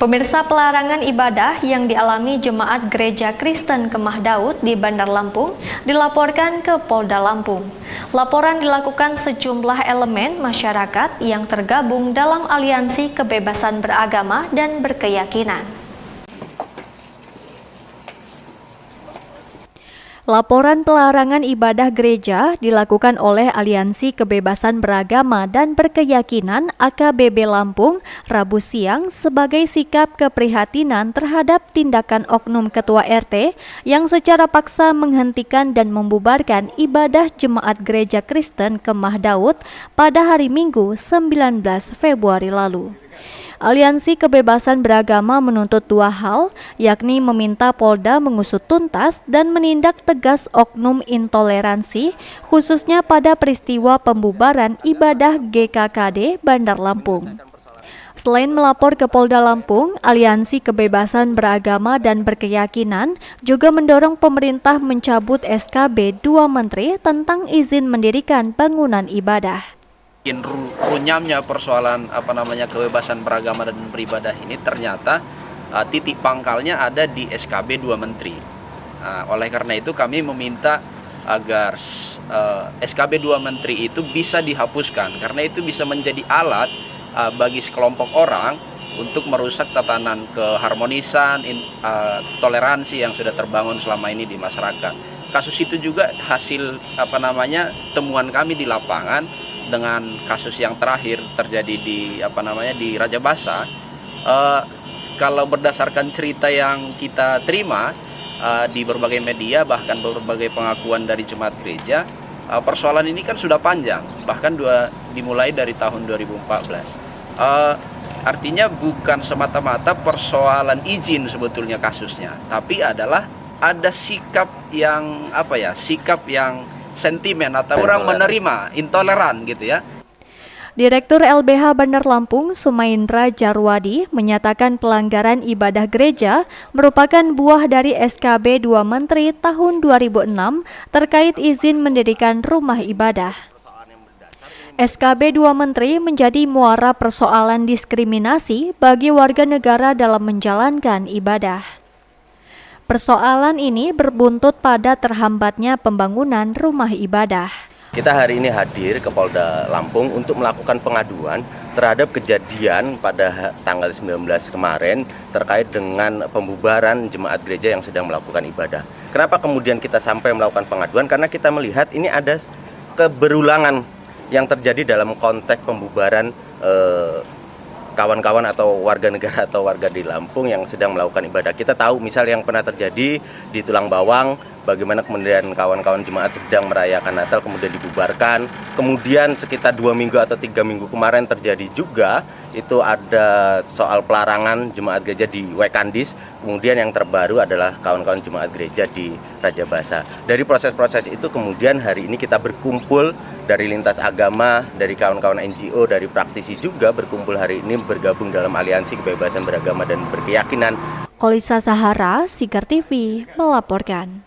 Pemirsa, pelarangan ibadah yang dialami jemaat Gereja Kristen Kemah Daud di Bandar Lampung dilaporkan ke Polda Lampung. Laporan dilakukan sejumlah elemen masyarakat yang tergabung dalam aliansi kebebasan beragama dan berkeyakinan. Laporan pelarangan ibadah gereja dilakukan oleh Aliansi Kebebasan Beragama dan Berkeyakinan AKBB Lampung Rabu siang sebagai sikap keprihatinan terhadap tindakan oknum Ketua RT yang secara paksa menghentikan dan membubarkan ibadah jemaat Gereja Kristen Kemah Daud pada hari Minggu 19 Februari lalu. Aliansi Kebebasan Beragama menuntut dua hal, yakni meminta Polda mengusut tuntas dan menindak tegas oknum intoleransi, khususnya pada peristiwa pembubaran ibadah GKKD Bandar Lampung. Selain melapor ke Polda Lampung, Aliansi Kebebasan Beragama dan Berkeyakinan juga mendorong pemerintah mencabut SKB 2 Menteri tentang izin mendirikan bangunan ibadah. Runyamnya persoalan kebebasan beragama dan beribadah ini ternyata titik pangkalnya ada di SKB 2 Menteri. Oleh karena itu kami meminta agar SKB 2 Menteri itu bisa dihapuskan karena itu bisa menjadi alat bagi sekelompok orang untuk merusak tatanan keharmonisan, toleransi yang sudah terbangun selama ini di masyarakat. Kasus itu juga hasil temuan kami di lapangan. Dengan kasus yang terakhir terjadi di Raja Basa, kalau berdasarkan cerita yang kita terima di berbagai media, bahkan berbagai pengakuan dari jemaat gereja, persoalan ini kan sudah panjang, bahkan dimulai dari tahun 2014. Artinya bukan semata-mata persoalan izin sebetulnya kasusnya, tapi adalah ada sikap yang sentimen atau kurang menerima, intoleran gitu ya. Direktur LBH Bandar Lampung Sumaindra Jarwadi menyatakan pelanggaran ibadah gereja merupakan buah dari SKB 2 Menteri tahun 2006 terkait izin mendirikan rumah ibadah. SKB 2 Menteri menjadi muara persoalan diskriminasi bagi warga negara dalam menjalankan ibadah. Persoalan ini berbuntut pada terhambatnya pembangunan rumah ibadah. Kita hari ini hadir ke Polda Lampung untuk melakukan pengaduan terhadap kejadian pada tanggal 19 kemarin terkait dengan pembubaran jemaat gereja yang sedang melakukan ibadah. Kenapa kemudian kita sampai melakukan pengaduan? Karena kita melihat ini ada keberulangan yang terjadi dalam konteks pembubaran kawan-kawan atau warga negara atau warga di Lampung yang sedang melakukan ibadah. Kita tahu misal yang pernah terjadi di Tulang Bawang, bagaimana kemudian kawan-kawan jemaat sedang merayakan Natal kemudian dibubarkan. Kemudian sekitar 2 minggu atau 3 minggu kemarin terjadi juga itu ada soal pelarangan jemaat gereja di Wekandis. Kemudian yang terbaru adalah kawan-kawan jemaat gereja di Raja Basa. Dari proses-proses itu kemudian hari ini kita berkumpul dari lintas agama, dari kawan-kawan NGO, dari praktisi juga berkumpul hari ini bergabung dalam Aliansi Kebebasan Beragama dan Berkeyakinan. Kolisa Sahara, Sigar TV, melaporkan.